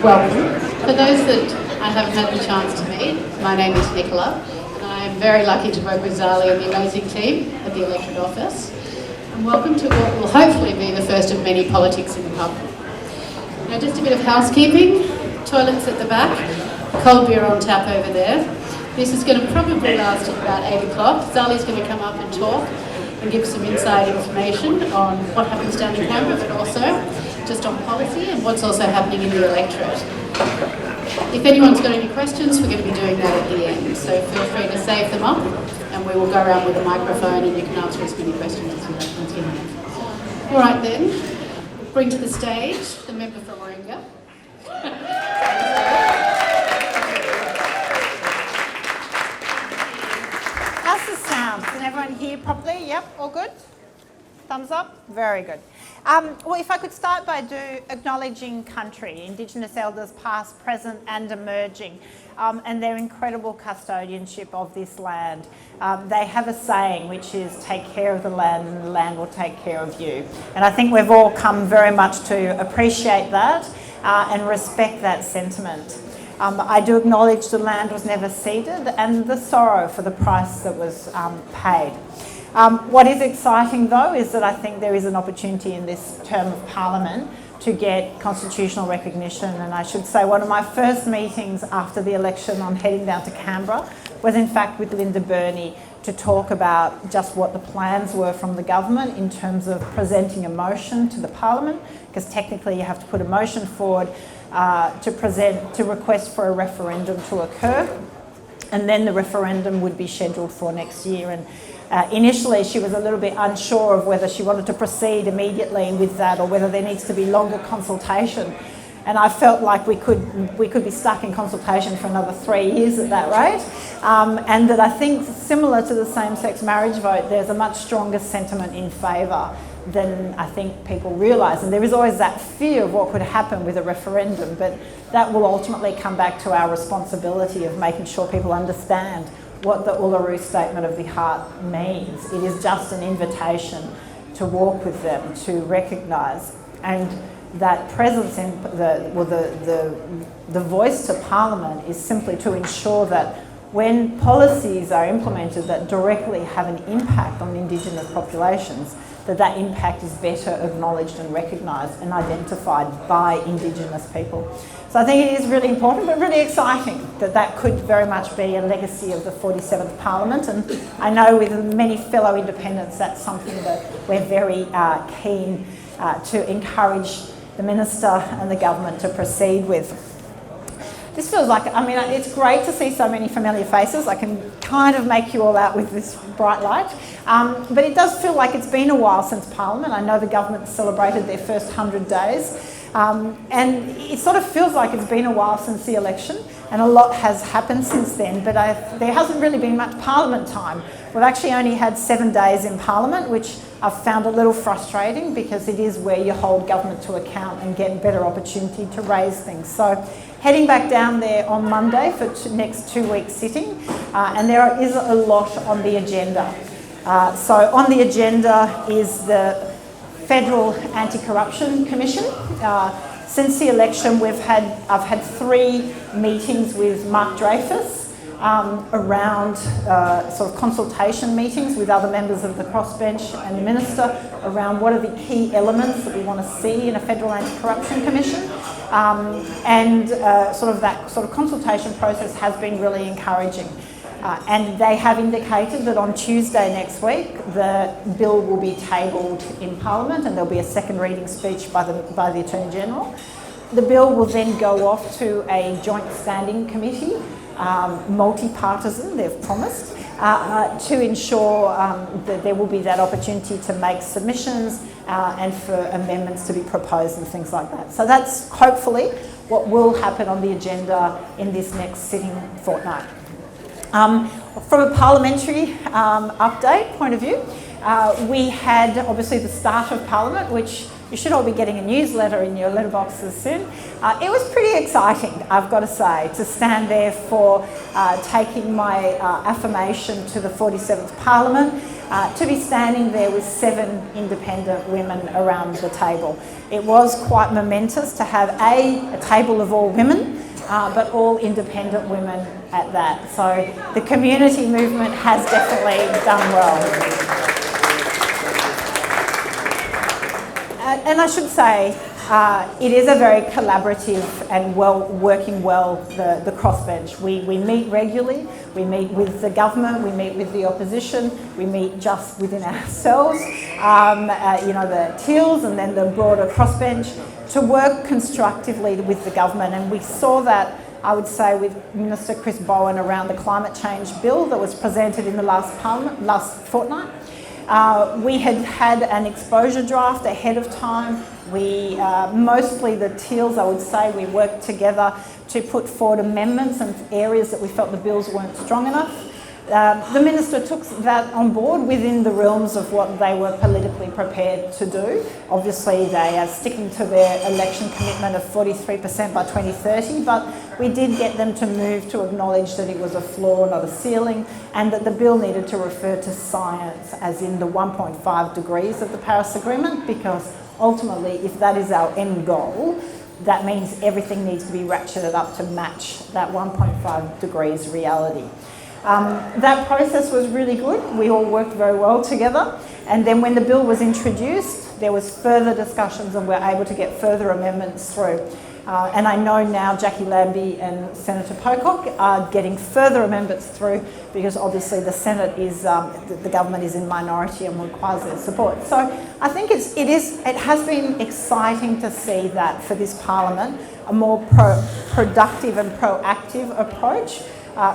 welcome. For those that I haven't had the chance to meet, my name is Nicola, and I am very lucky to work with Zali and the amazing team at the electorate office. And welcome to what will hopefully be the first of many politics in the pub. Now, just a bit of housekeeping. Toilets at the back, cold beer on tap over there. This is going to probably last till about 8 o'clock. Zali's going to come up and talk and give some inside information on what happens down in Canberra, but also just on policy and what's also happening in the electorate. If anyone's got any questions, we're going to be doing that at the end, so feel free to save them up and we will go around with a microphone and you can answer as many questions as you like once you have. All right then, bring to the stage the member for Warringah. How's the sound? Can everyone hear properly? Yep, all good? Thumbs up? Very good. Well, if I could start by acknowledging country, Indigenous elders past, present and emerging, and their incredible custodianship of this land. They have a saying which is take care of the land and the land will take care of you. And I think we've all come very much to appreciate that and respect that sentiment. I do acknowledge the land was never ceded and the sorrow for the price that was paid. What is exciting though is that I think there is an opportunity in this term of Parliament to get constitutional recognition, and I should say one of my first meetings after the election on heading down to Canberra was in fact with Linda Burney to talk about just what the plans were from the government in terms of presenting a motion to the Parliament, because technically you have to put a motion forward to request for a referendum to occur, and then the referendum would be scheduled for next year. And initially she was a little bit unsure of whether she wanted to proceed immediately with that or whether there needs to be longer consultation. And I felt like we could be stuck in consultation for another 3 years at that rate. And that I think similar to the same-sex marriage vote, there's a much stronger sentiment in favour than I think people realise. And there is always that fear of what could happen with a referendum, but that will ultimately come back to our responsibility of making sure people understand what the Uluru Statement of the Heart means. It is just an invitation to walk with them, to recognise, and that presence in the voice to Parliament is simply to ensure that when policies are implemented that directly have an impact on Indigenous populations, that impact is better acknowledged and recognised and identified by Indigenous people. So I think it is really important, but really exciting that could very much be a legacy of the 47th Parliament. And I know with many fellow independents, that's something that we're very keen to encourage the Minister and the Government to proceed with. This feels like, I mean, it's great to see so many familiar faces. I can kind of make you all out with this bright light. But it does feel like it's been a while since Parliament. I know the government celebrated their first 100 days. And it sort of feels like it's been a while since the election, and a lot has happened since then, but there hasn't really been much Parliament time. We've actually only had 7 days in Parliament, which I've found a little frustrating because it is where you hold government to account and get better opportunity to raise things. So heading back down there on Monday for next 2 weeks sitting, and there is a lot on the agenda. So on the agenda is the Federal Anti-Corruption Commission. Since the election, I've had 3 meetings with Mark Dreyfus around sort of consultation meetings with other members of the crossbench and the Minister around what are the key elements that we want to see in a Federal Anti-Corruption Commission. And that sort of consultation process has been really encouraging. And they have indicated that on Tuesday next week, the bill will be tabled in Parliament and there'll be a second reading speech by the Attorney General. The bill will then go off to a joint standing committee, multi-partisan, they've promised, to ensure that there will be that opportunity to make submissions and for amendments to be proposed and things like that. So that's hopefully what will happen on the agenda in this next sitting fortnight. From a parliamentary update point of view, we had obviously the start of Parliament, which You should all be getting a newsletter in your letterboxes soon. It was pretty exciting, I've got to say, to stand there for taking my affirmation to the 47th Parliament, to be standing there with 7 independent women around the table. It was quite momentous to have a table of all women, but all independent women at that. So the community movement has definitely done well. And I should say, it is a very collaborative and working well, the crossbench. We meet regularly, we meet with the government, we meet with the opposition, we meet just within ourselves, the TILs and then the broader crossbench, to work constructively with the government. And we saw that, I would say, with Minister Chris Bowen around the climate change bill that was presented in the last fortnight. We had an exposure draft ahead of time. We, mostly the TILs, I would say, we worked together to put forward amendments and areas that we felt the bills weren't strong enough. The Minister took that on board within the realms of what they were politically prepared to do. Obviously, they are sticking to their election commitment of 43% by 2030, but we did get them to move to acknowledge that it was a floor, not a ceiling, and that the bill needed to refer to science, as in the 1.5 degrees of the Paris Agreement, because ultimately, if that is our end goal, that means everything needs to be ratcheted up to match that 1.5 degrees reality. That process was really good. We all worked very well together. And then when the bill was introduced, there was further discussions and we're able to get further amendments through. And I know now Jackie Lambie and Senator Pocock are getting further amendments through, because obviously the Senate is, the government is in minority and requires their support. So I think it has been exciting to see that for this Parliament, a more productive and proactive approach.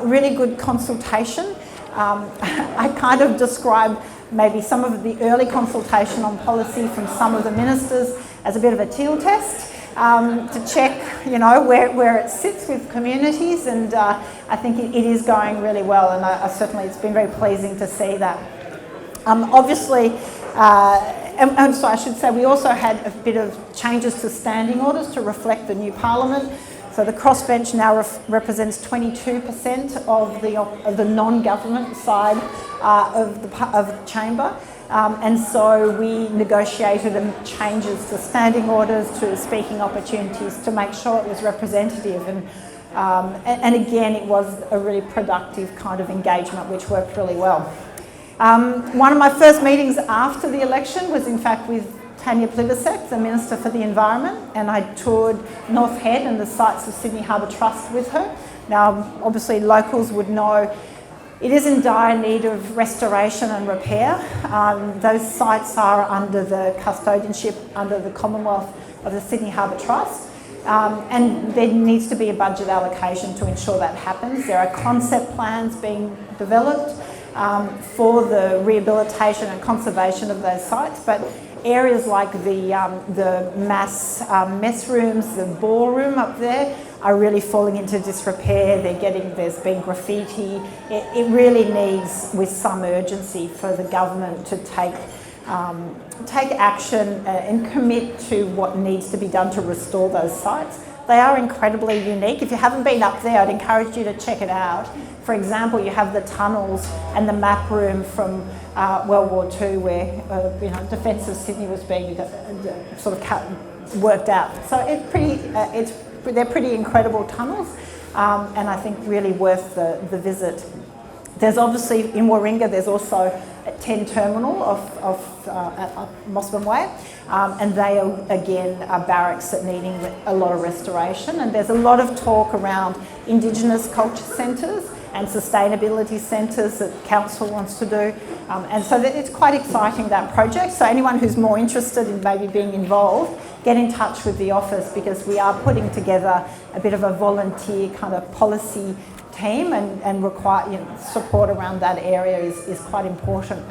Really good consultation. I kind of describe maybe some of the early consultation on policy from some of the ministers as a bit of a teal test to check, where it sits with communities, and I think it is going really well, and certainly it's been very pleasing to see that. Obviously, and so I should say we also had a bit of changes to standing orders to reflect the new Parliament. So the crossbench now represents 22% of the non-government side of the chamber, and so we negotiated changes to standing orders, to speaking opportunities, to make sure it was representative, and again it was a really productive kind of engagement which worked really well. One of my first meetings after the election was in fact with Tanya Plibersek, the Minister for the Environment, and I toured North Head and the sites of Sydney Harbour Trust with her. Now, obviously locals would know it is in dire need of restoration and repair. Those sites are under the custodianship, under the Commonwealth of the Sydney Harbour Trust, and there needs to be a budget allocation to ensure that happens. There are concept plans being developed for the rehabilitation and conservation of those sites, but areas like the mess rooms, the ballroom up there are really falling into disrepair. There's been graffiti. It really needs, with some urgency, for the government to take action and commit to what needs to be done to restore those sites. They are incredibly unique. If you haven't been up there, I'd encourage you to check it out. For example, you have the tunnels and the map room from World War II, where defence of Sydney was being sort of worked out. So they're pretty incredible tunnels, and I think really worth the visit. There's obviously in Warringah. There's also a 10 terminal at Mossman Way, and they are again barracks that needing a lot of restoration. And there's a lot of talk around Indigenous culture centres and sustainability centres that council wants to do, and so it's quite exciting, that project. So anyone who's more interested in maybe being involved, get in touch with the office, because we are putting together a bit of a volunteer kind of policy team, and require support around that area is quite important.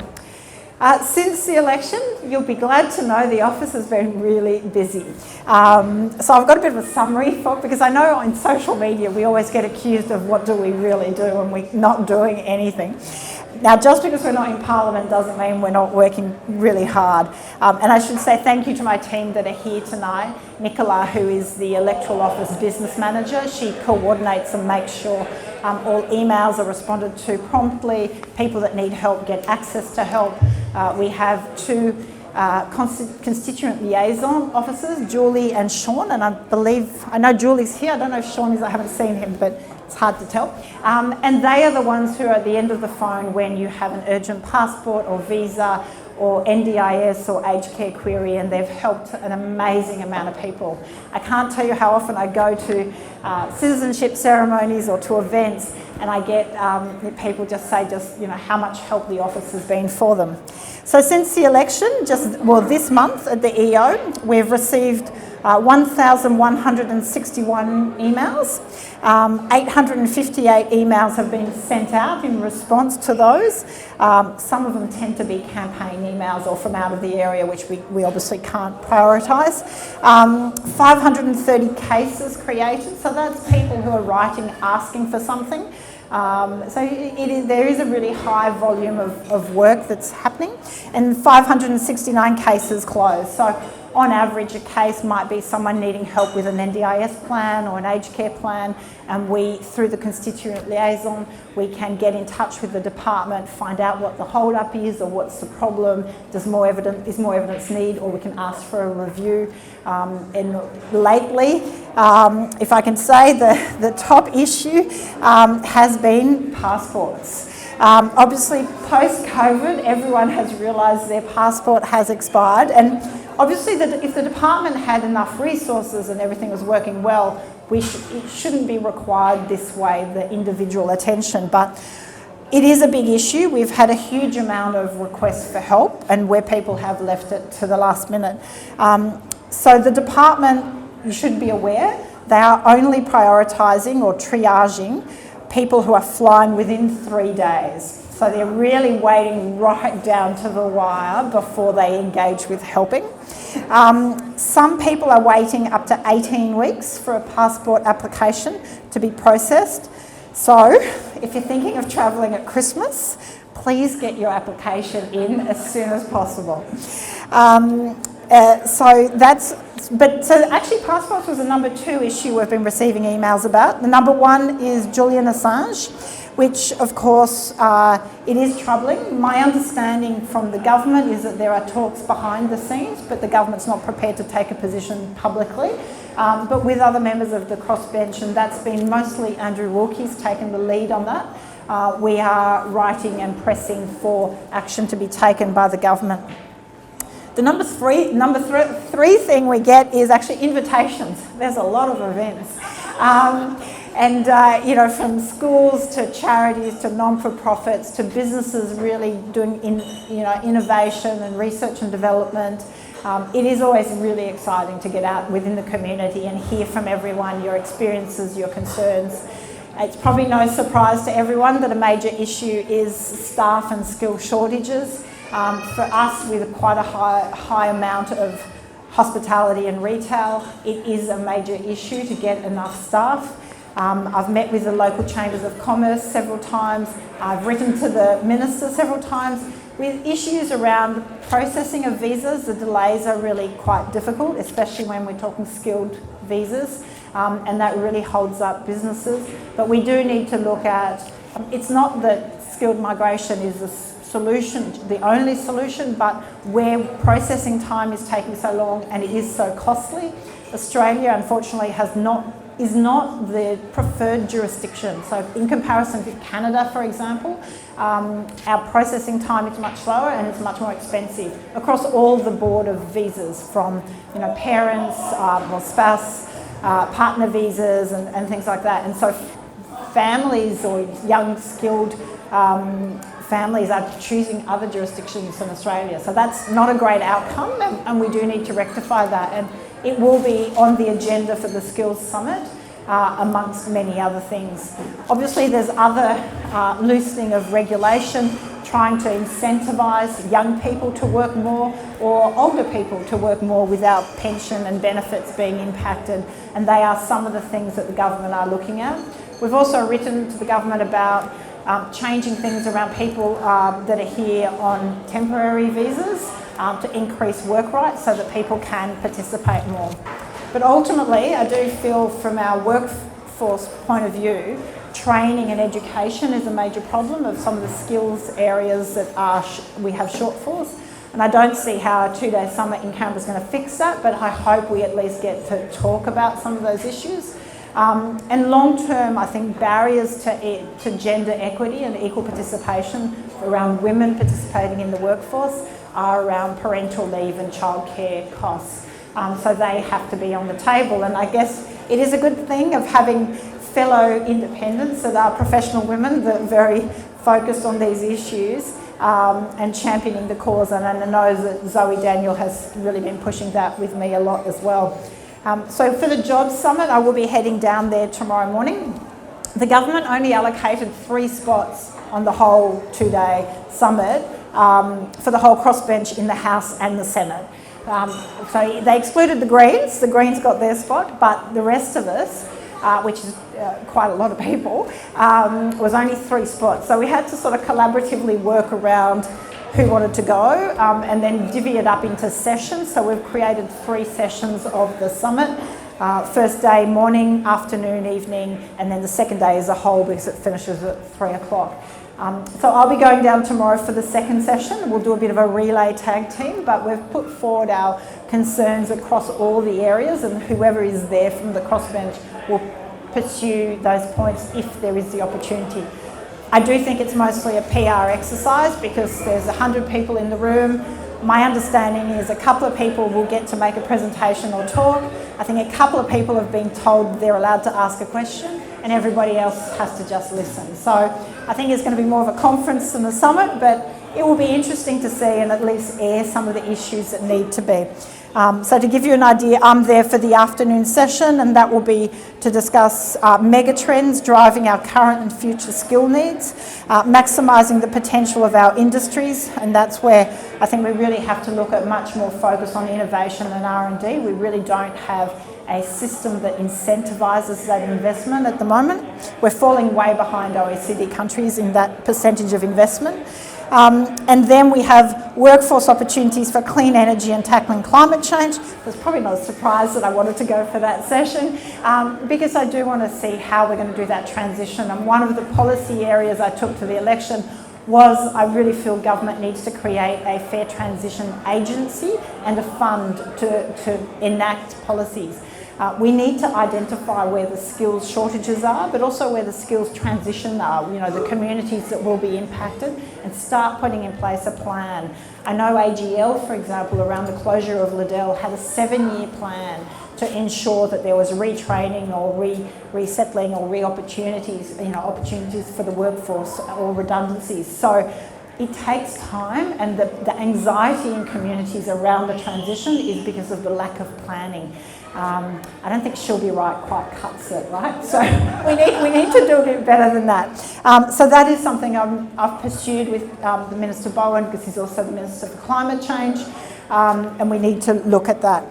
Since the election, you'll be glad to know the office has been really busy. So I've got a bit of a summary because I know on social media we always get accused of what do we really do and we're not doing anything. Now, just because we're not in Parliament doesn't mean we're not working really hard. And I should say thank you to my team that are here tonight. Nicola, who is the Electoral Office Business Manager, she coordinates and makes sure all emails are responded to promptly. People that need help get access to help. We have two constituent liaison officers, Julie and Sean, and I know Julie's here. I don't know if Sean is, I haven't seen him, but it's hard to tell. And they are the ones who are at the end of the phone when you have an urgent passport or visa or NDIS or aged care query, and they've helped an amazing amount of people. I can't tell you how often I go to citizenship ceremonies or to events, and I get people just say how much help the office has been for them. So since the election, this month at the EO, we've received 1,161 emails. 858 emails have been sent out in response to those. Some of them tend to be campaign emails or from out of the area, which we obviously can't prioritise. 530 cases created, so that's people who are writing asking for something. There is a really high volume of work that's happening, and 569 cases closed. So on average, a case might be someone needing help with an NDIS plan or an aged care plan, and we, through the constituent liaison, we can get in touch with the department, find out what the hold-up is or what's the problem, is more evidence need, or we can ask for a review. And lately, if I can say, the top issue has been passports. Obviously, post-COVID, everyone has realised their passport has expired, and obviously if the department had enough resources and everything was working well, it shouldn't be required this way, the individual attention, but it is a big issue. We've had a huge amount of requests for help, and where people have left it to the last minute. So the department, you should be aware, they are only prioritising or triaging people who are flying within 3 days. So they're really waiting right down to the wire before they engage with helping. Some people are waiting up to 18 weeks for a passport application to be processed. So if you're thinking of travelling at Christmas, please get your application in as soon as possible. So actually passports was the number 2 issue we've been receiving emails about. The number 1 is Julian Assange, which of course it is troubling. My understanding from the government is that there are talks behind the scenes, but the government's not prepared to take a position publicly. But with other members of the crossbench, and that's been mostly Andrew Wilkie's taken the lead on that, we are writing and pressing for action to be taken by the government. The number three thing we get is actually invitations. There's a lot of events. From schools to charities to non-for-profits to businesses really doing innovation and research and development. It is always really exciting to get out within the community and hear from everyone, your experiences, your concerns. It's probably no surprise to everyone that a major issue is staff and skill shortages. For us, with quite a high amount of hospitality and retail, it is a major issue to get enough staff. I've met with the local chambers of commerce several times. I've written to the minister several times with issues around processing of visas. The delays are really quite difficult, especially when we're talking skilled visas, and that really holds up businesses. But we do need to look at, it's not that skilled migration is the solution, the only solution, but where processing time is taking so long and it is so costly, Australia unfortunately is not the preferred jurisdiction. So in comparison with Canada, for example, our processing time is much slower and it's much more expensive across all the board of visas, from parents, spouse, partner visas and things like that. And so families or young skilled families are choosing other jurisdictions than Australia. So that's not a great outcome, and we do need to rectify that. And it will be on the agenda for the Skills Summit, amongst many other things. Obviously, there's other loosening of regulation, trying to incentivise young people to work more or older people to work more without pension and benefits being impacted. And they are some of the things that the government are looking at. We've also written to the government about changing things around people that are here on temporary visas to increase work rights so that people can participate more. But ultimately, I do feel from our workforce point of view, training and education is a major problem of some of the skills areas that we have shortfalls. And I don't see how a 2-day summit in Canberra is going to fix that, but I hope we at least get to talk about some of those issues. And long term, I think barriers to gender equity and equal participation around women participating in the workforce are around parental leave and childcare costs. So they have to be on the table. And I guess it is a good thing of having fellow independents that are professional women that are very focused on these issues and championing the cause. And I know that Zoe Daniel has really been pushing that with me a lot as well. So for the Jobs Summit, I will be heading down there tomorrow morning. The government only allocated 3 spots on the whole 2-day summit for the whole crossbench in the House and the Senate. So they excluded the Greens. The Greens got their spot, but the rest of us, which is quite a lot of people, was only 3 spots. So we had to sort of collaboratively work around who wanted to go and then divvy it up into sessions. So we've created 3 sessions of the summit. First day, morning, afternoon, evening, and then the second day as a whole because it finishes at 3 o'clock. So I'll be going down tomorrow for the second session. We'll do a bit of a relay tag team, but we've put forward our concerns across all the areas, and whoever is there from the crossbench will pursue those points if there is the opportunity. I do think it's mostly a PR exercise because there's 100 people in the room. My understanding is a couple of people will get to make a presentation or talk. I think a couple of people have been told they're allowed to ask a question and everybody else has to just listen. So I think it's going to be more of a conference than a summit, but it will be interesting to see and at least air some of the issues that need to be. So to give you an idea, I'm there for the afternoon session, and that will be to discuss mega trends driving our current and future skill needs, maximising the potential of our industries, and that's where I think we really have to look at much more focus on innovation and R&D. We really don't have a system that incentivises that investment at the moment. We're falling way behind OECD countries in that percentage of investment. And then we have workforce opportunities for clean energy and tackling climate change. It's probably not a surprise that I wanted to go for that session because I do want to see how we're going to do that transition. And one of the policy areas I took to the election was I really feel government needs to create a fair transition agency and a fund to enact policies. We need to identify where the skills shortages are, but also where the skills transition are, you know, the communities that will be impacted, and start putting in place a plan. I know AGL, for example, around the closure of Liddell, had a 7-year plan to ensure that there was retraining or resettling or opportunities for the workforce or redundancies. So it takes time, and the anxiety in communities around the transition is because of the lack of planning. I don't think she'll be right quite cuts it, right? So we need to do a bit better than that. So that is something I've pursued with the Minister Bowen, because he's also the Minister for Climate Change, and we need to look at that.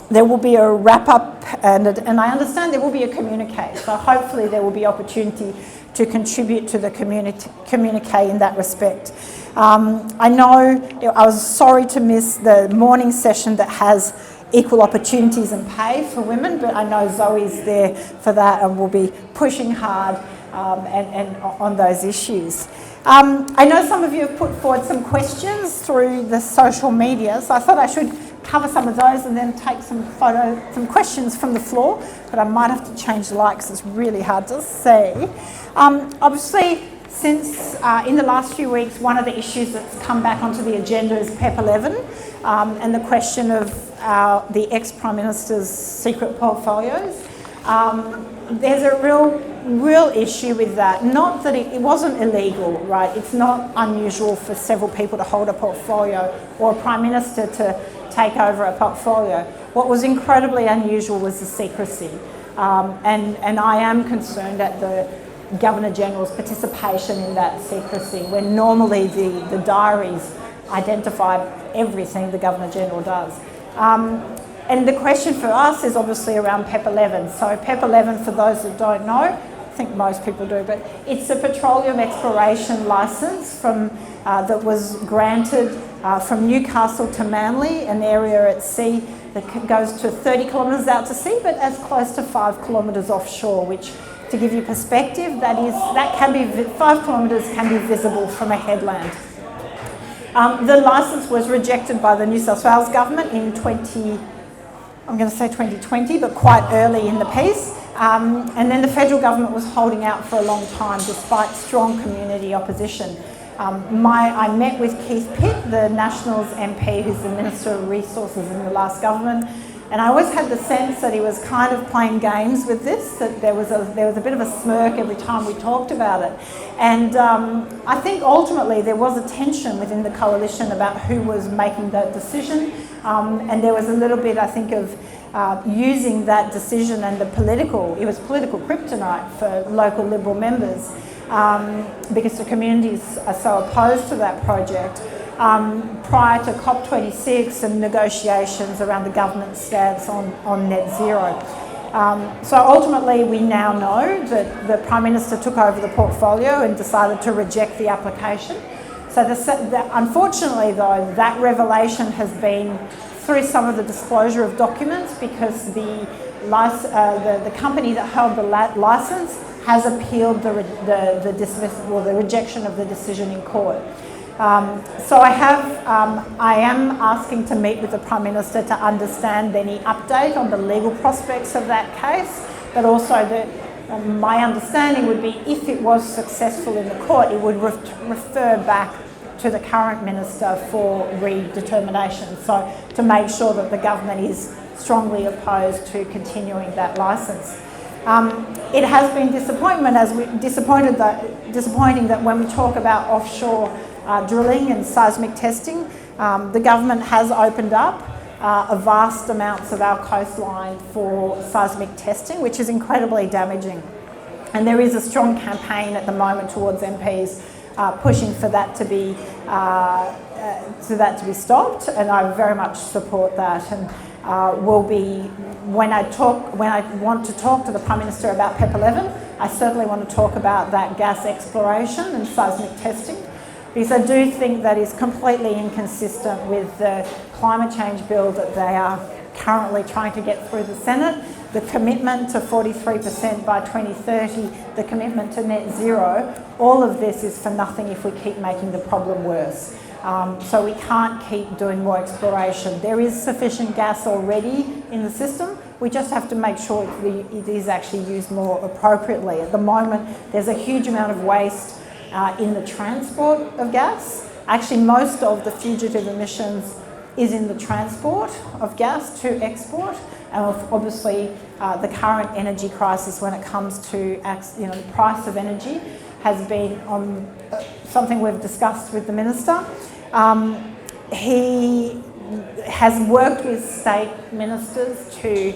There will be a wrap-up, and I understand there will be a communique, so hopefully there will be opportunity to contribute to the communique in that respect. I know I was sorry to miss the morning session that has equal opportunities and pay for women, but I know Zoe's there for that and will be pushing hard and on those issues. I know some of you have put forward some questions through the social media, so I thought I should cover some of those and then take some questions from the floor, but I might have to change the light because it's really hard to see. Obviously, since in the last few weeks, one of the issues that's come back onto the agenda is PEP 11 and the question of the ex-Prime Minister's secret portfolios. There's a real issue with that. Not that it wasn't illegal, right? It's not unusual for several people to hold a portfolio or a Prime Minister to take over a portfolio. What was incredibly unusual was the secrecy. And I am concerned at the Governor-General's participation in that secrecy, when normally the diaries identify everything the Governor-General does. And the question for us is obviously around PEP 11. So PEP 11, for those that don't know, think most people do, but it's a petroleum exploration licence that was granted from Newcastle to Manly, an area at sea that goes to 30 kilometres out to sea, but as close to 5 kilometres offshore, which, to give you perspective, 5 kilometres can be visible from a headland. The licence was rejected by the New South Wales government in 2020, but quite early in the piece. And then the federal government was holding out for a long time despite strong community opposition. I met with Keith Pitt, the Nationals MP, who's the Minister of Resources in the last government, and I always had the sense that he was kind of playing games with this, that there was a bit of a smirk every time we talked about it. And I think ultimately there was a tension within the coalition about who was making that decision, and there was a little bit, I think, of using that decision and it was political kryptonite for local Liberal members, because the communities are so opposed to that project. Prior to COP26 and negotiations around the government's stance on net zero. So ultimately we now know that the Prime Minister took over the portfolio and decided to reject the application. So unfortunately though, that revelation has been through some of the disclosure of documents, because the company that held the licence has appealed the rejection of the decision in court. So I am asking to meet with the Prime Minister to understand any update on the legal prospects of that case, but also my understanding would be if it was successful in the court, it would refer back to the current Minister for redetermination, so to make sure that the government is strongly opposed to continuing that licence. It has been disappointing that when we talk about offshore drilling and seismic testing, the government has opened up vast amounts of our coastline for seismic testing, which is incredibly damaging. And there is a strong campaign at the moment towards MPs pushing for that to be stopped, and I very much support that. And will be when I want to talk to the Prime Minister about PEP 11, I certainly want to talk about that gas exploration and seismic testing, because I do think that is completely inconsistent with the climate change bill that they are currently trying to get through the Senate. The commitment to 43% by 2030, the commitment to net zero, all of this is for nothing if we keep making the problem worse. So we can't keep doing more exploration. There is sufficient gas already in the system. We just have to make sure it is actually used more appropriately. At the moment, there's a huge amount of waste in the transport of gas. Actually, most of the fugitive emissions is in the transport of gas to export. And obviously, the current energy crisis when it comes to the price of energy has been on something we've discussed with the Minister. He has worked with state ministers to,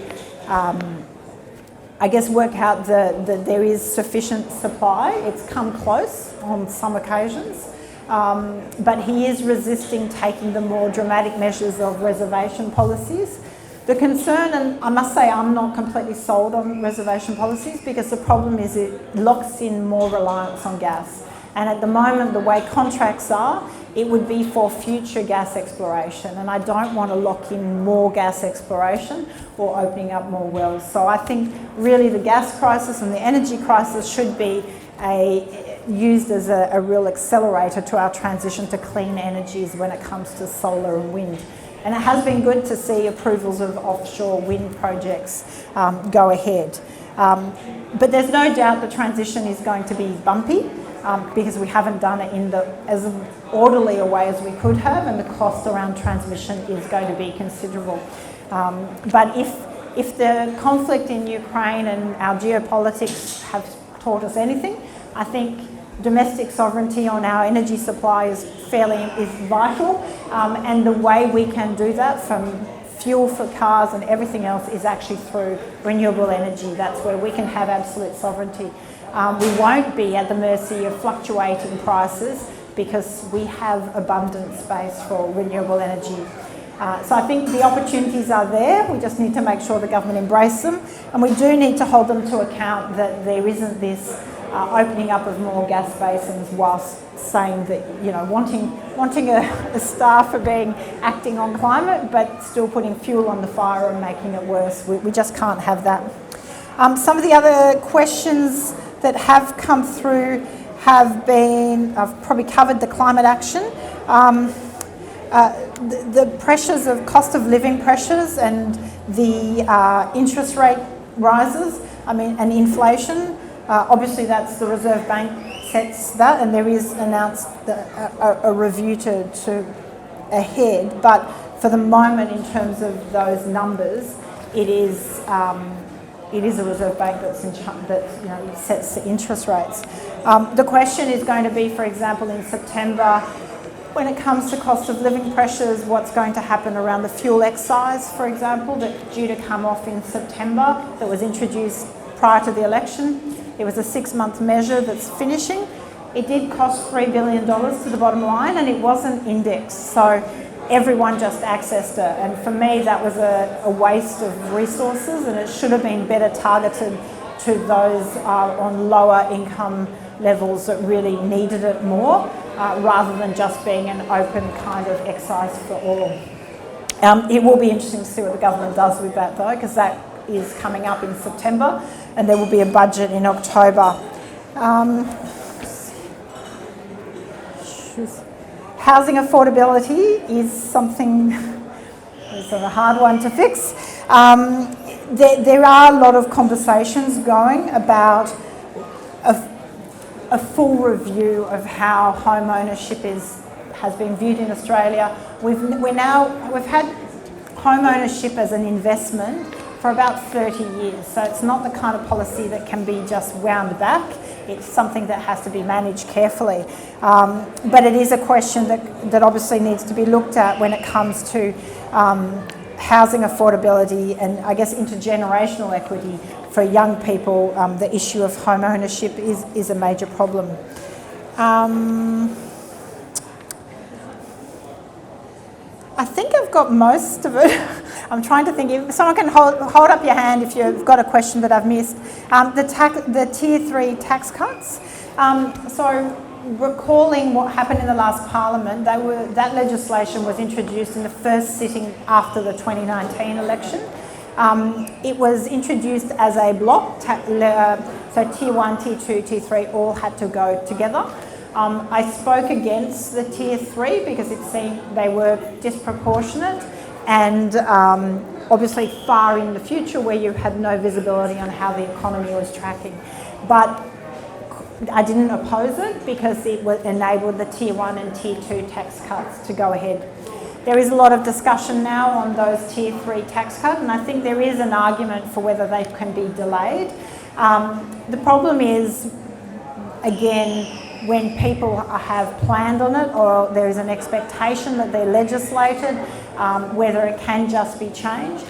work out that there is sufficient supply. It's come close on some occasions, but he is resisting taking the more dramatic measures of reservation policies. The concern, and I must say I'm not completely sold on reservation policies, because the problem is it locks in more reliance on gas. And at the moment, the way contracts are, it would be for future gas exploration, and I don't want to lock in more gas exploration or opening up more wells. So I think really the gas crisis and the energy crisis should be used as a real accelerator to our transition to clean energies when it comes to solar and wind. And it has been good to see approvals of offshore wind projects go ahead. But there's no doubt the transition is going to be bumpy, because we haven't done it in as orderly a way as we could have, and the cost around transmission is going to be considerable. But if the conflict in Ukraine and our geopolitics have taught us anything, I think domestic sovereignty on our energy supply is vital, and the way we can do that, from fuel for cars and everything else, is actually through renewable energy. That's where we can have absolute sovereignty. We won't be at the mercy of fluctuating prices, because we have abundant space for renewable energy. So I think the opportunities are there. We just need to make sure the government embrace them, and we do need to hold them to account that there isn't this opening up of more gas basins whilst saying that, you know, wanting a star for acting on climate, but still putting fuel on the fire and making it worse. We just can't have that. Some of the other questions that have come through have been, I've probably covered the climate action. The pressures of cost of living pressures and the interest rate rises, and inflation. Obviously that's the Reserve Bank sets that, and there is announced a review to ahead, but for the moment in terms of those numbers, it is a Reserve Bank that sets the interest rates. The question is going to be, for example, in September, when it comes to cost of living pressures, what's going to happen around the fuel excise, for example, that's due to come off in September, that was introduced prior to the election. It was a 6-month measure that's finishing. It did cost $3 billion to the bottom line, and it wasn't indexed, so everyone just accessed it. And for me, that was a waste of resources, and it should have been better targeted to those on lower income levels that really needed it more, rather than just being an open kind of excise for all. It will be interesting to see what the government does with that though, because that is coming up in September, and there will be a budget in October. Housing affordability is something, it's a hard one to fix. There are a lot of conversations going about a full review of how home ownership has been viewed in Australia. We've had home ownership as an investment for about 30 years, so it's not the kind of policy that can be just wound back. It's something that has to be managed carefully. But it is a question that obviously needs to be looked at when it comes to housing affordability and, I guess, intergenerational equity for young people. The issue of home ownership is a major problem. I think I've got most of it. I'm trying to think. If someone can hold up your hand if you've got a question that I've missed. The Tier 3 tax cuts. So recalling what happened in the last Parliament, that legislation was introduced in the first sitting after the 2019 election. It was introduced as a block, so Tier 1, Tier 2, Tier 3 all had to go together. I spoke against the Tier 3 because it seemed they were disproportionate and obviously far in the future where you had no visibility on how the economy was tracking. But I didn't oppose it because it enabled the Tier 1 and Tier 2 tax cuts to go ahead. There is a lot of discussion now on those Tier 3 tax cuts, and I think there is an argument for whether they can be delayed. The problem is, again, when people have planned on it or there is an expectation that they're legislated, whether it can just be changed.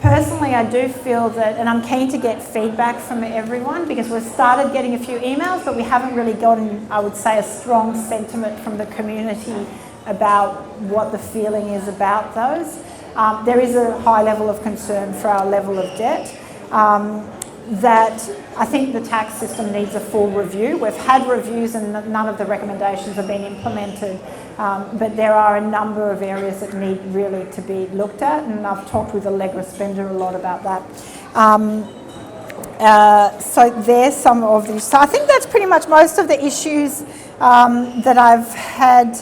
Personally, I do feel that, and I'm keen to get feedback from everyone because we've started getting a few emails, but we haven't really gotten, I would say, a strong sentiment from the community about what the feeling is about those. There is a high level of concern for our level of debt. That I think the tax system needs a full review. We've had reviews and none of the recommendations have been implemented, but there are a number of areas that need really to be looked at, and I've talked with Allegra Spender a lot about that. So there's some of these. So I think that's pretty much most of the issues that I've had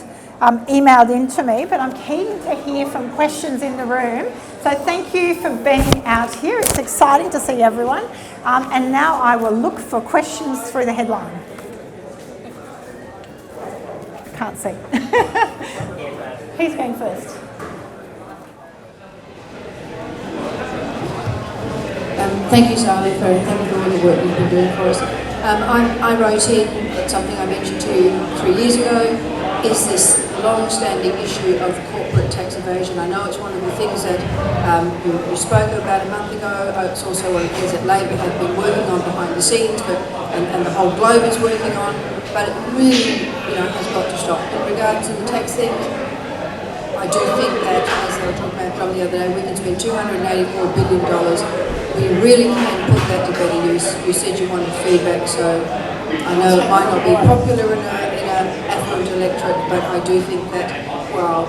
emailed into me, but I'm keen to hear from questions in the room. So thank you for being out here. It's exciting to see everyone. And now I will look for questions through the headline. Can't see. Who's going first? Thank you, Zali, for all the work you've been doing for us. I wrote in something I mentioned to you 3 years ago, is this long-standing issue of corporate tax evasion. I know it's one of the things that you spoke about a month ago. It's also one of the things that Labor have been working on behind the scenes, and the whole globe is working on, but it really has got to stop. In regards to the tax thing, I do think that, as I was talking about John the other day, we can spend $284 billion. We really can put that to better use. You said you wanted feedback, so I know it might not be popular in an affluent electorate, but I do think that, well,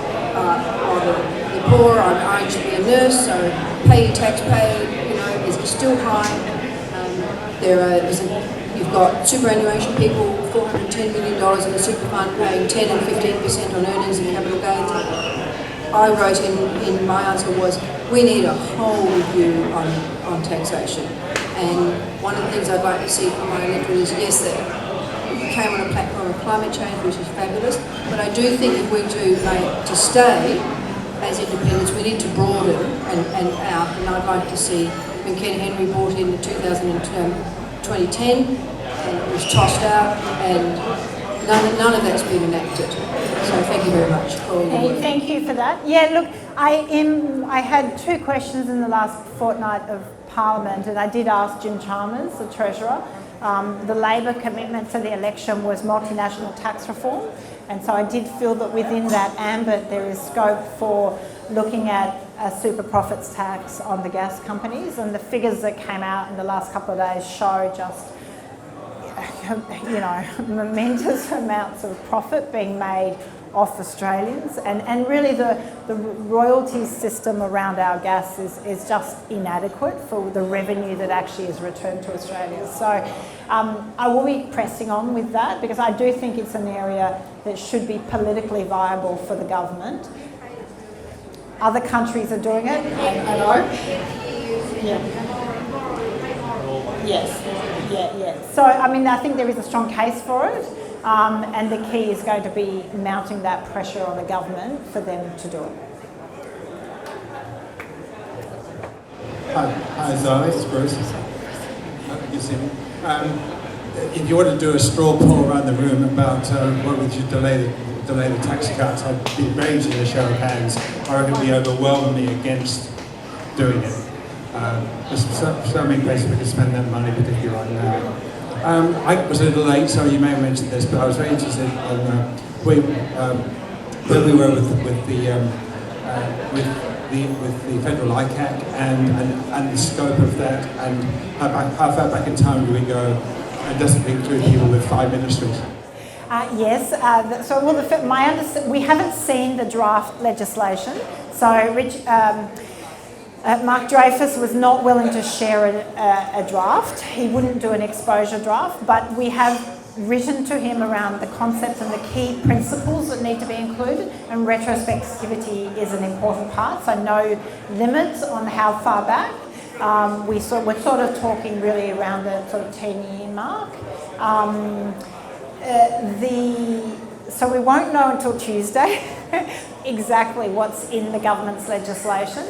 the poor, I used to be a nurse, so pay your tax pay, is still high. You've got superannuation people, $410 million in the super fund, paying 10 and 15% on earnings and capital gains. I wrote in my answer was, we need a whole review on taxation. And one of the things I'd like to see from my electorate is, yes, that you came on a platform of climate change, which is fabulous, but I do think if we're to stay as independents, we need to broaden and out, and I'd like to see, when Ken Henry brought in 2010, and it was tossed out, and none of that's been enacted. So thank you very much for all your work. Thank you for that. Yeah, look, I had 2 questions in the last fortnight of Parliament, and I did ask Jim Chalmers, the Treasurer. The Labor commitment to the election was multinational tax reform, and so I did feel that within that ambit there is scope for looking at a super profits tax on the gas companies, and the figures that came out in the last couple of days show just momentous amounts of profit being made off Australians, and really the royalties system around our gas is just inadequate for the revenue that actually is returned to Australia. So I will be pressing on with that, because I do think it's an area that should be politically viable for the government. Other countries are doing it, I know. Yeah. Yes. Yeah. So, I think there is a strong case for it, and the key is going to be mounting that pressure on the government for them to do it. Hi Zali, it's Bruce. You see me. If you were to do a straw poll around the room about what would you delay the tax cuts, I'd be raising a show of hands. I reckon it'd be overwhelmingly against doing it. There's so many places we could spend that money, particularly right now. I was a little late, so you may have mentioned this, but I was very interested in where we were with the federal ICAC and the scope of that, and how far back in time do we go, and does it include people with 5 ministries? Yes. We haven't seen the draft legislation. So Mark Dreyfus was not willing to share a draft. He wouldn't do an exposure draft, but we have written to him around the concepts and the key principles that need to be included, and retrospectivity is an important part, so no limits on how far back. We're sort of talking really around the sort of 10-year mark. So we won't know until Tuesday exactly what's in the government's legislation.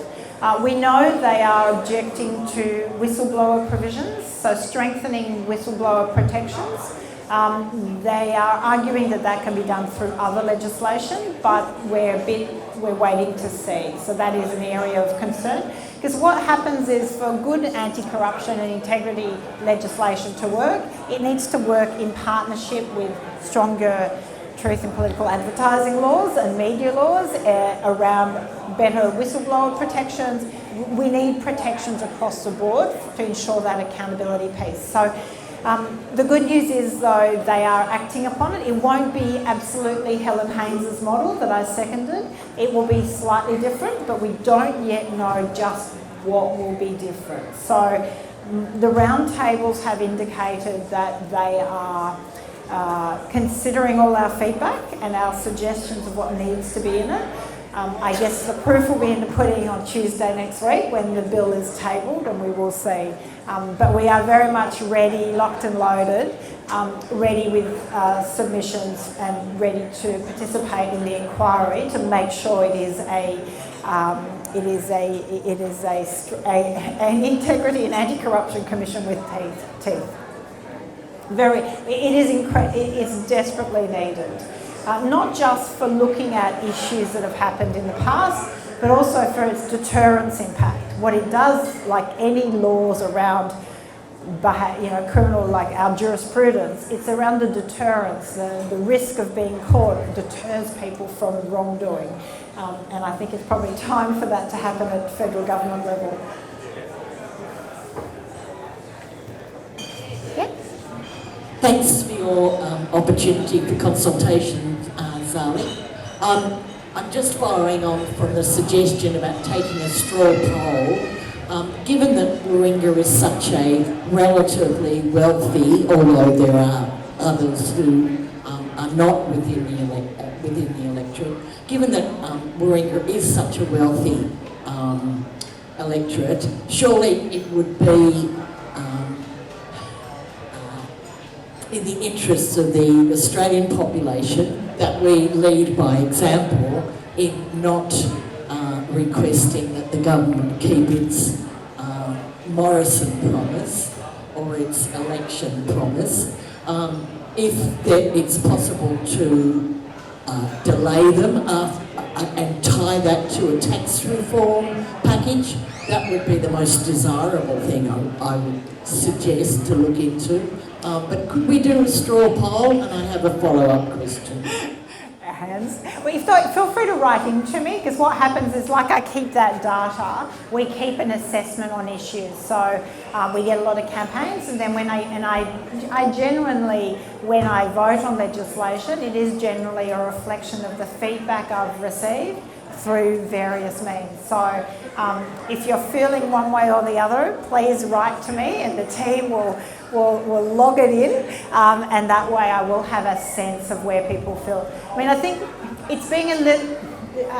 We know they are objecting to whistleblower provisions, so strengthening whistleblower protections. They are arguing that can be done through other legislation, but we're waiting to see. So that is an area of concern. Because what happens is, for good anti-corruption and integrity legislation to work, it needs to work in partnership with stronger truth in political advertising laws and media laws around better whistleblower protections. We need protections across the board to ensure that accountability piece. So the good news is, though, they are acting upon it. It won't be absolutely Helen Haynes' model that I seconded. It will be slightly different, but we don't yet know just what will be different. So the roundtables have indicated that they are considering all our feedback and our suggestions of what needs to be in it. I guess the proof will be in the pudding on Tuesday next week when the bill is tabled, and we will see. But we are very much ready, locked and loaded, ready with submissions and ready to participate in the inquiry to make sure it is an integrity and anti-corruption commission with teeth. It's desperately needed. Not just for looking at issues that have happened in the past, but also for its deterrence impact. What it does, like any laws around criminal, like our jurisprudence, it's around the deterrence. The risk of being caught deters people from wrongdoing. And I think it's probably time for that to happen at federal government level. Yeah? Thanks for your opportunity for consultation, Zali. I'm just following on from the suggestion about taking a straw poll. Given that Warringah is such a relatively wealthy, although there are others who are not within the electorate, given that Warringah is such a wealthy electorate, surely it would be in the interests of the Australian population that we lead by example in not requesting that the government keep its Morrison promise or its election promise. If it's possible to delay them and tie that to a tax reform package, that would be the most desirable thing I would suggest to look into. But could we do a straw poll? And I have a follow-up question. Hands. Well, feel free to write into me, because what happens is, like I keep that data, we keep an assessment on issues. So we get a lot of campaigns, and then when I genuinely, when I vote on legislation, it is generally a reflection of the feedback I've received through various means. So if you're feeling one way or the other, please write to me, and the team will log it in, and that way I will have a sense of where people feel. I mean, I think it's being a little,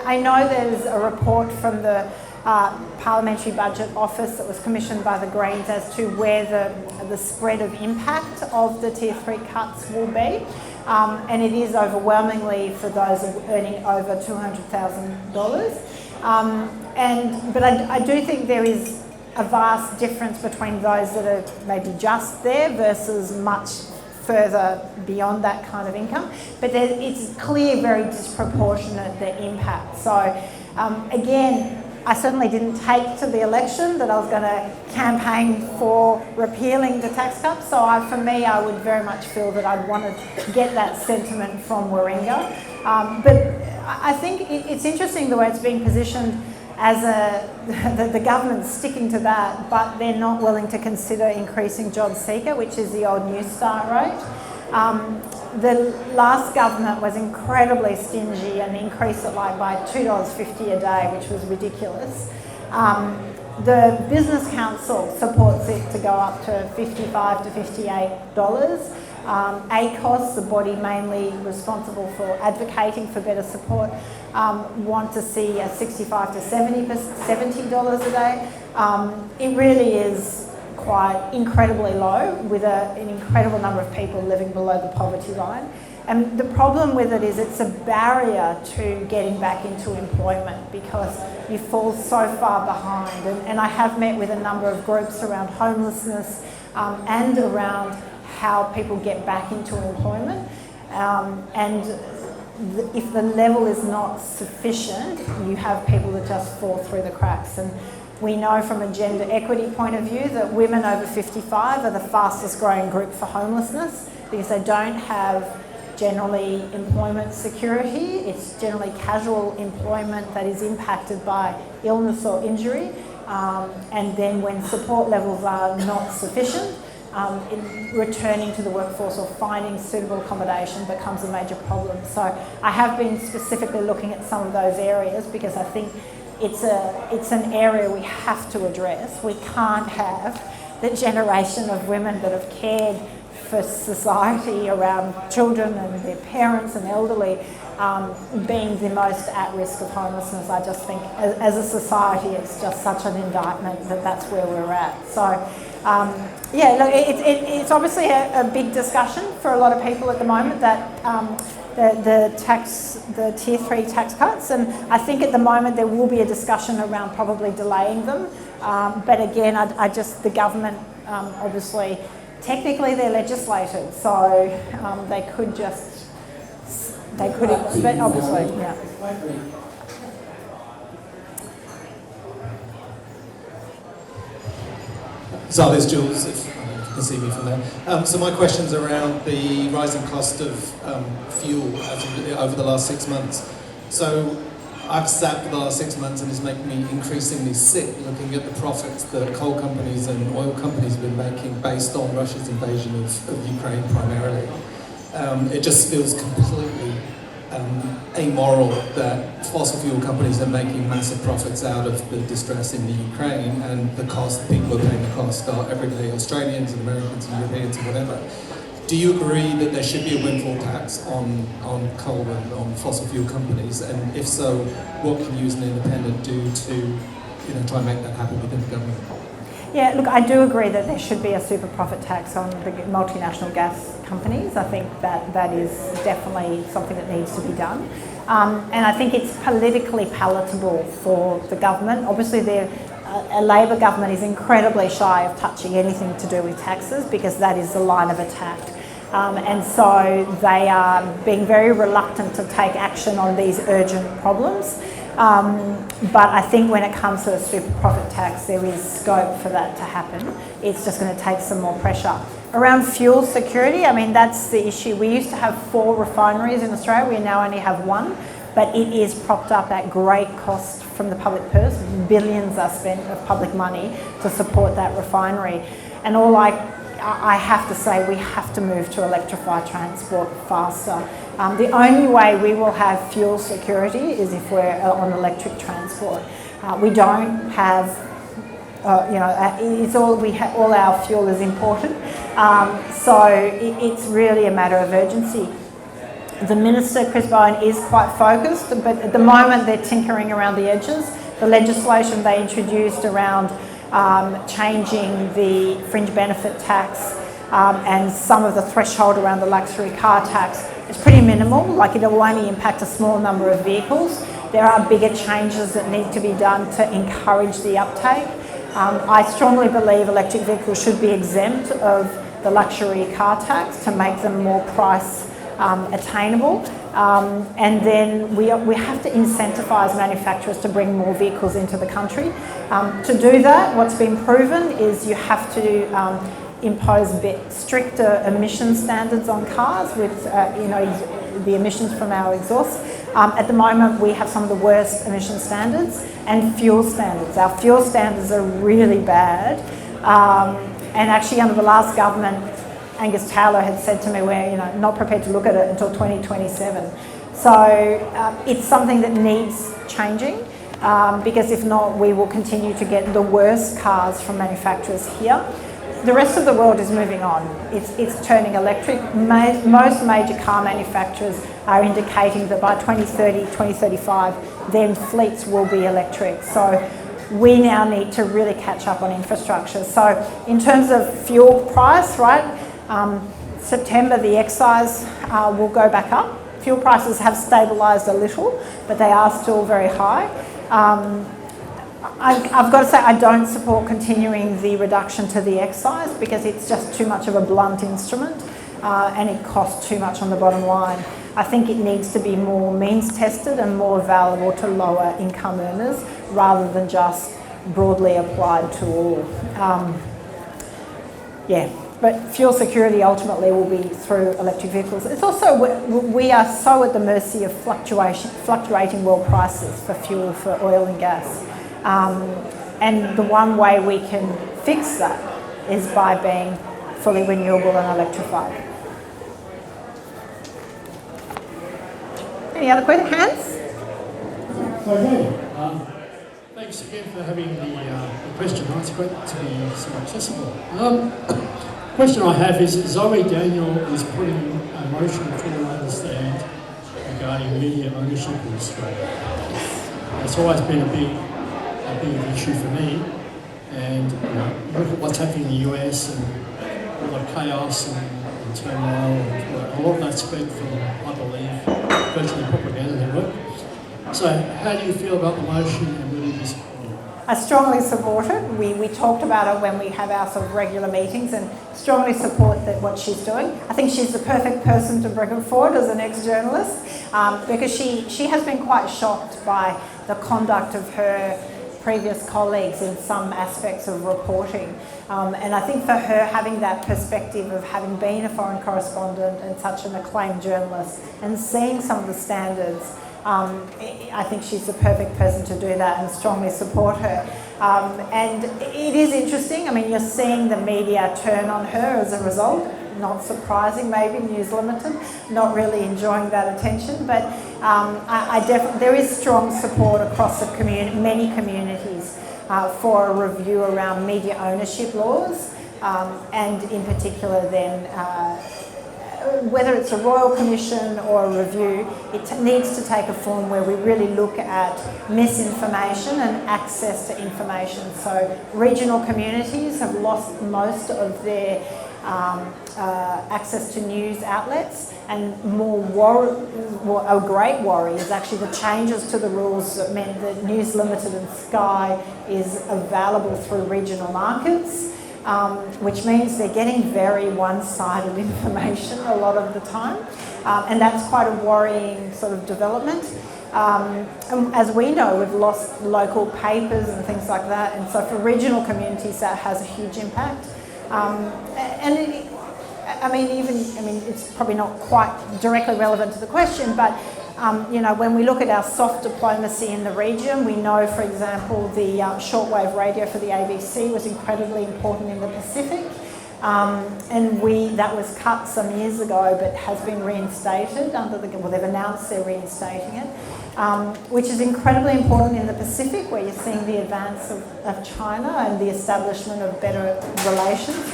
I know there's a report from the Parliamentary Budget Office that was commissioned by the Greens as to where the spread of impact of the Tier 3 cuts will be. And it is overwhelmingly for those earning over $200,000. But I do think there is a vast difference between those that are maybe just there versus much further beyond that kind of income. But it's clear, very disproportionate, the impact. So again, I certainly didn't take to the election that I was going to campaign for repealing the tax cut. So for me, I would very much feel that I'd want to get that sentiment from Warringah. But I think it's interesting the way it's being positioned as the government's sticking to that, but they're not willing to consider increasing job seeker, which is the old New Start rate. The last government was incredibly stingy and increased it by $2.50 a day, which was ridiculous. The Business Council supports it to go up to $55 to $58. ACOS, the body mainly responsible for advocating for better support, want to see a $65 to $70 a day. It really is quite incredibly low, with an incredible number of people living below the poverty line. And the problem with it is it's a barrier to getting back into employment, because you fall so far behind. And I have met with a number of groups around homelessness and around how people get back into employment. If the level is not sufficient, you have people that just fall through the cracks. And we know from a gender equity point of view that women over 55 are the fastest growing group for homelessness, because they don't have generally employment security. It's generally casual employment that is impacted by illness or injury. And then when support levels are not sufficient, returning to the workforce or finding suitable accommodation becomes a major problem. So I have been specifically looking at some of those areas, because I think it's an area we have to address. We can't have the generation of women that have cared for society around children and their parents and elderly being the most at risk of homelessness. I just think as a society it's just such an indictment that that's where we're at. So yeah, look, it's obviously a big discussion for a lot of people at the moment, that the Tier 3 tax cuts, and I think at the moment there will be a discussion around probably delaying them. But again, the government obviously, technically they're legislated, so they could expect, obviously, yeah. Zali, it's Jules, if you can see me from there. So my question's around the rising cost of fuel over the last 6 months. So I've sat for the last 6 months and it's making me increasingly sick looking at the profits that coal companies and oil companies have been making based on Russia's invasion of Ukraine primarily. It just feels completely amoral that fossil fuel companies are making massive profits out of the distress in the Ukraine, and the people who are paying the cost are everyday Australians and Americans and Europeans and whatever. Do you agree that there should be a windfall tax on coal and on fossil fuel companies? And if so, what can you as an independent do to try and make that happen within the government? Yeah, look, I do agree that there should be a super profit tax on the multinational gas companies. I think that is definitely something that needs to be done. And I think it's politically palatable for the government. Obviously, a Labor government is incredibly shy of touching anything to do with taxes because that is the line of attack. And so they are being very reluctant to take action on these urgent problems. But I think when it comes to a super profit tax, there is scope for that to happen. It's just going to take some more pressure. Around fuel security, I mean, that's the issue. We used to have 4 refineries in Australia. We now only have 1. But it is propped up at great cost from the public purse. Billions are spent of public money to support that refinery. And I have to say, we have to move to electrify transport faster. The only way we will have fuel security is if we're on electric transport. We don't have, all our fuel is imported. So it's really a matter of urgency. The Minister, Chris Bowen, is quite focused, but at the moment they're tinkering around the edges. The legislation they introduced around changing the fringe benefit tax and some of the threshold around the luxury car tax is pretty minimal, like it will only impact a small number of vehicles. There are bigger changes that need to be done to encourage the uptake. I strongly believe electric vehicles should be exempt of the luxury car tax to make them more price attainable. And then we have to incentivise manufacturers to bring more vehicles into the country. To do that, what's been proven is you have to impose a bit stricter emission standards on cars with the emissions from our exhaust. At the moment, we have some of the worst emission standards and fuel standards. Our fuel standards are really bad. And actually, under the last government, Angus Taylor had said to me, we're not prepared to look at it until 2027. So it's something that needs changing because if not, we will continue to get the worst cars from manufacturers here. The rest of the world is moving on. It's turning electric. Most major car manufacturers are indicating that by 2030, 2035, then fleets will be electric. So we now need to really catch up on infrastructure. So in terms of fuel price, right, September the excise will go back up. Fuel prices have stabilised a little, but they are still very high. I've got to say I don't support continuing the reduction to the excise because it's just too much of a blunt instrument and it costs too much on the bottom line. I think it needs to be more means tested and more available to lower income earners rather than just broadly applied to all. But fuel security ultimately will be through electric vehicles. It's also, we are so at the mercy of fluctuating world prices for fuel, for oil and gas. And the one way we can fix that is by being fully renewable and electrified. Any other questions? Hans? Okay. Thanks again for having the question. It's great to be so accessible. Question I have is Zoe Daniel is putting a motion for I understand regarding media ownership in Australia. It's always been a big issue for me, and look at what's happening in the US and all the chaos and turmoil, and a lot of that's spread from, I believe, virtually propaganda network. So how do you feel about the motion and will you be supporting it? I strongly support it. We talked about it when we have our sort of regular meetings and strongly support what she's doing. I think she's the perfect person to bring it forward as an ex-journalist because she has been quite shocked by the conduct of her previous colleagues in some aspects of reporting. And I think for her, having that perspective of having been a foreign correspondent and such an acclaimed journalist and seeing some of the standards I think she's the perfect person to do that and strongly support her. And it is interesting. I mean, you're seeing the media turn on her as a result. Not surprising, maybe, News Limited, not really enjoying that attention. But there is strong support across the many communities for a review around media ownership laws, and in particular then, whether it's a Royal Commission or a review, it needs to take a form where we really look at misinformation and access to information. So regional communities have lost most of their access to news outlets, and a great worry is actually the changes to the rules that meant that News Limited and Sky is available through regional markets. Which means they're getting very one-sided information a lot of the time, and that's quite a worrying sort of development. And as we know, we've lost local papers and things like that, and so for regional communities that has a huge impact. It's probably not quite directly relevant to the question, but when we look at our soft diplomacy in the region, we know, for example, the shortwave radio for the ABC was incredibly important in the Pacific, and that was cut some years ago, but has been reinstated they've announced they're reinstating it, which is incredibly important in the Pacific, where you're seeing the advance of China and the establishment of better relations,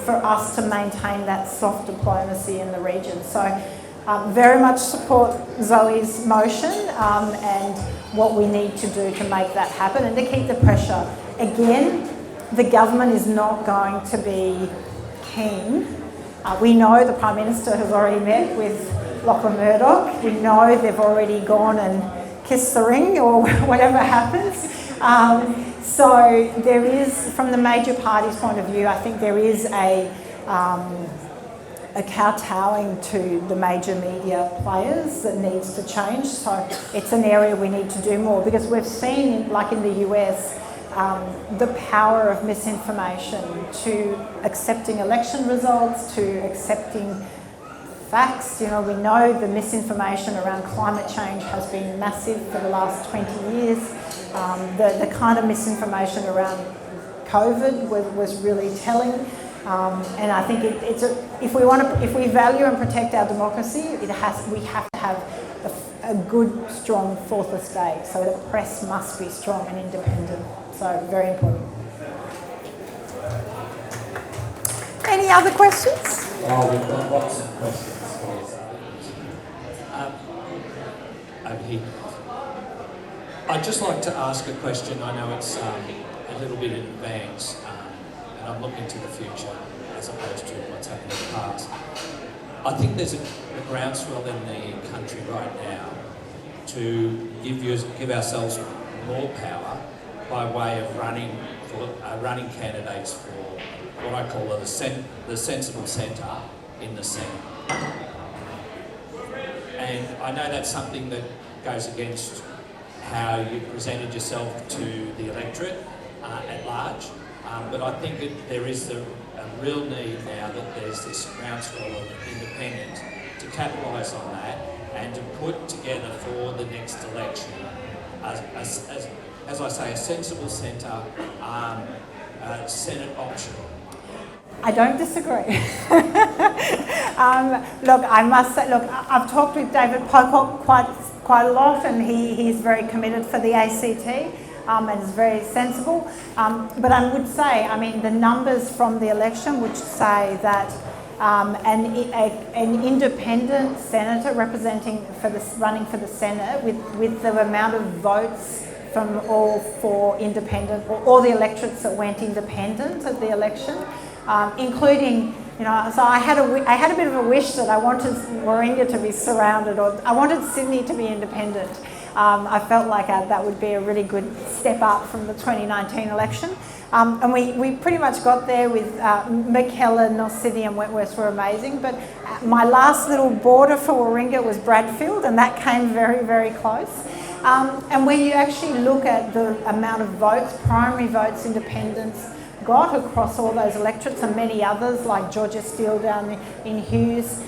for us to maintain that soft diplomacy in the region. So. Very much support Zoe's motion and what we need to do to make that happen and to keep the pressure. Again, the government is not going to be keen. We know the Prime Minister has already met with Lachlan Murdoch. We know they've already gone and kissed the ring or whatever happens. So there is, from the major parties' point of view, I think there is a kowtowing to the major media players that needs to change. So it's an area we need to do more, because we've seen, like in the US, the power of misinformation to accepting election results, to accepting facts. We know the misinformation around climate change has been massive for the last 20 years. The kind of misinformation around COVID was really telling. And I think if we value and protect our democracy, we have to have a good, strong fourth estate. So the press must be strong and independent. So very important. Any other questions? Oh, we've got lots of questions. Over here. I'd just like to ask a question. I know it's a little bit in advance. And I'm looking to the future as opposed to what's happened in the past. I think there's a groundswell in the country right now to give ourselves more power by way of running candidates for what I call the sensible centre in the Senate. And I know that's something that goes against how you presented yourself to the electorate at large. But I think there is a real need now that there's this groundswell of independence to capitalise on that and to put together for the next election, as I say, a sensible centre, Senate option. I don't disagree. I must say, I've talked with David Pocock quite a lot, and he's very committed for the ACT. And is very sensible. But I would say, the numbers from the election would say that an independent senator running for the Senate with the amount of votes from all four independent, or all the electorates that went independent at the election, including, so I had a bit of a wish that I wanted Warringah to be surrounded, or I wanted Sydney to be independent. I felt like that would be a really good step up from the 2019 election. And we pretty much got there with McKellen, North Sydney and Wentworth were amazing. But my last little border for Warringah was Bradfield, and that came very, very close. And when you actually look at the amount of votes, primary votes independents got across all those electorates and many others like Georgia Steele down in Hughes,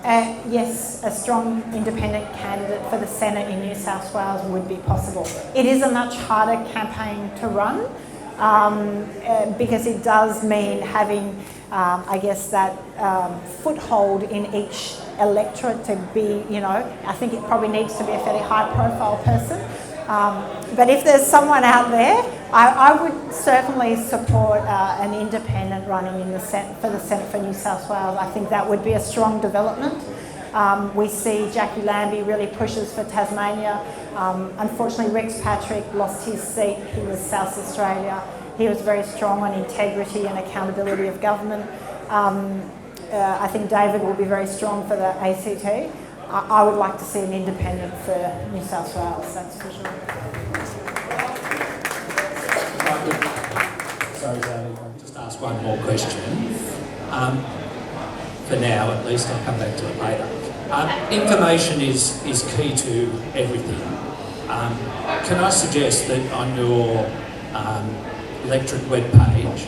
Yes, a strong independent candidate for the Senate in New South Wales would be possible. It is a much harder campaign to run because it does mean having, I guess, that foothold in each electorate to be, I think it probably needs to be a fairly high profile person. But if there's someone out there, I would certainly support an independent running in the for the Senate for New South Wales. I think that would be a strong development. We see Jackie Lambie really pushes for Tasmania. Unfortunately, Rex Patrick lost his seat. He was South Australia. He was very strong on integrity and accountability of government. I think David will be very strong for the ACT. I would like to see an independent for New South Wales, that's for sure. Sorry, Zali, I'll just ask one more question. For now, at least, I'll come back to it later. Information is key to everything. Can I suggest that on your electorate webpage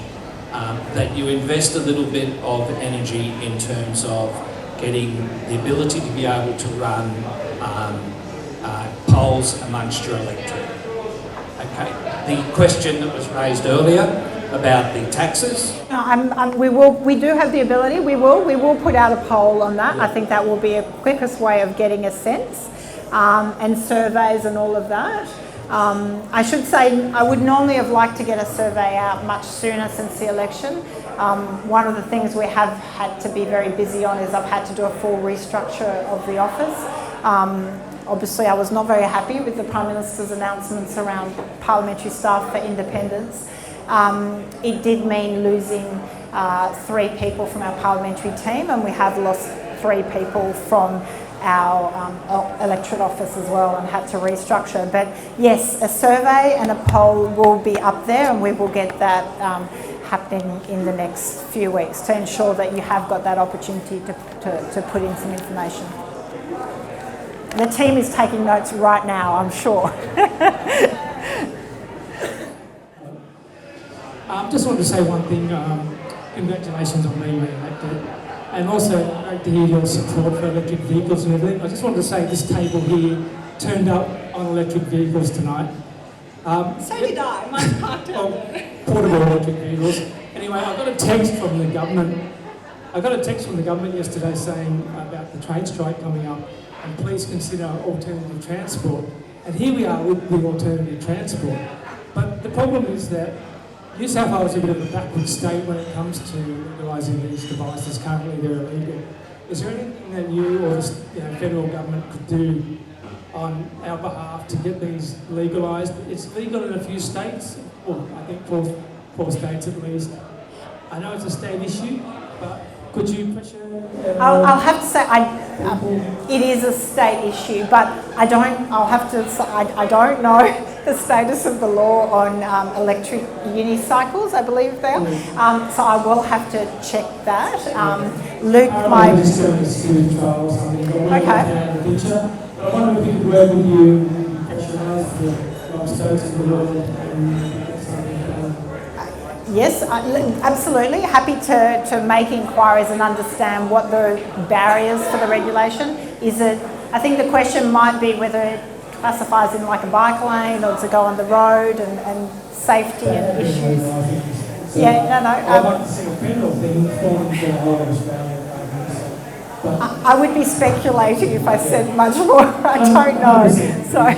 that you invest a little bit of energy in terms of getting the ability to be able to run polls amongst your electorate? Okay. The question that was raised earlier about the taxes. No, we do have the ability. We will put out a poll on that. Yeah. I think that will be a quickest way of getting a sense, and surveys and all of that. I should say I would normally have liked to get a survey out much sooner since the election. One of the things we have had to be very busy on is I've had to do a full restructure of the office. Obviously, I was not very happy with the Prime Minister's announcements around parliamentary staff for independence. It did mean losing 3 people from our parliamentary team, and we have lost 3 people from our electorate office as well, and had to restructure. But yes, a survey and a poll will be up there, and we will get that happening in the next few weeks to ensure that you have got that opportunity to put in some information. The team is taking notes right now, I'm sure. Just wanted to say one thing. Congratulations on being re-elected. And also, great to hear your support for electric vehicles and everything. I just wanted to say this table here turned up on electric vehicles tonight. So did I. Mine's parked out. Portable electric vehicles. Anyway, I got a text from the government. Yesterday saying about the train strike coming up, and please consider alternative transport. And here we are with the alternative transport. But the problem is that New South Wales is a bit of a backward state when it comes to legalising these devices. Currently they're illegal. Is there anything that you or the federal government could do on our behalf to get these legalised? It's legal in a few states, or I think four states at least. I know it's a state issue, but could you pressure? I'll have to say it is a state issue, but I don't know the status of the law on electric unicycles, I believe they are. So I will have to check that. Luke, I'm just going to see trials. Okay. In the future. I wonder if we could work with you and pressurise the states of the world and yes, absolutely. Happy to make inquiries and understand what the barriers for the regulation is. I think the question might be whether it classifies in like a bike lane or to go on the road and safety and issues. I'd like to see a federal thing falling for the whole of Australia. I would be speculating if I said much more. I don't know. So,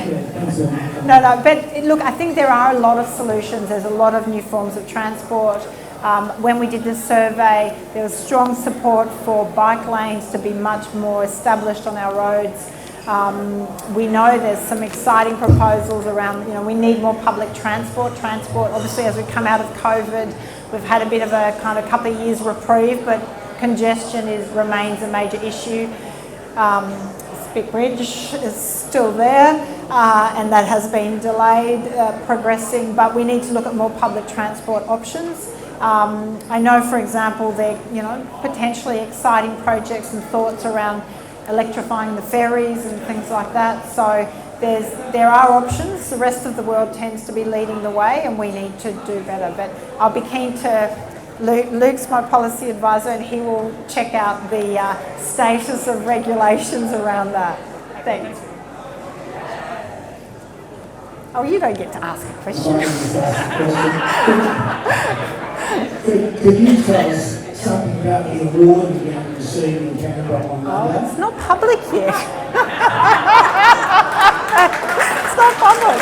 no. But look, I think there are a lot of solutions. There's a lot of new forms of transport. When we did the survey, there was strong support for bike lanes to be much more established on our roads. We know there's some exciting proposals around, we need more public transport. Obviously, as we come out of COVID, we've had a bit of a kind of couple of years reprieve, but congestion remains a major issue. Spit Bridge is still there, and that has been delayed progressing, but we need to look at more public transport options. I know, for example, there potentially exciting projects and thoughts around electrifying the ferries and things like that. So there are options. The rest of the world tends to be leading the way, and we need to do better. But I'll be keen to Luke's my policy advisor, and he will check out the status of regulations around that. Thanks. Oh, you don't get to ask a question. Could you tell us something about the award you're going to receive in Canberra on Monday? It's not public yet. It's not public.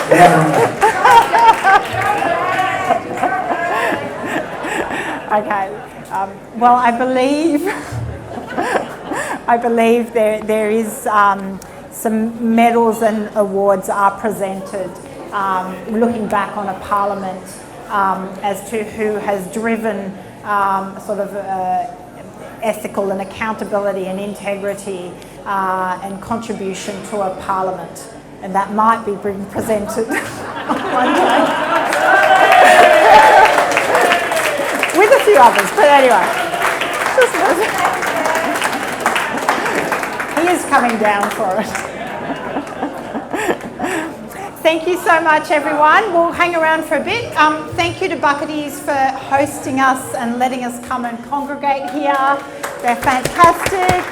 Okay. Well, I believe there is some medals and awards are presented, looking back on a parliament as to who has driven sort of ethical and accountability and integrity and contribution to a parliament, and that might be being presented on Monday. With a few others, but anyway. He is coming down for it. Thank you so much, everyone. We'll hang around for a bit. Thank you to Bucketty's for hosting us and letting us come and congregate here. They're fantastic.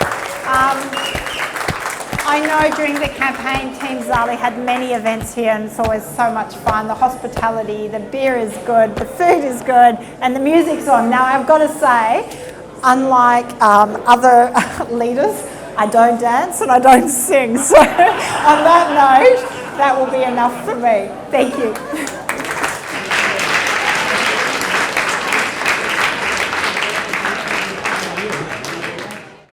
I know during the campaign, Team Zali had many events here, and it's always so much fun. The hospitality, the beer is good, the food is good, and the music's on. Now, I've got to say, unlike other leaders, I don't dance and I don't sing. So on that note, that will be enough for me. Thank you.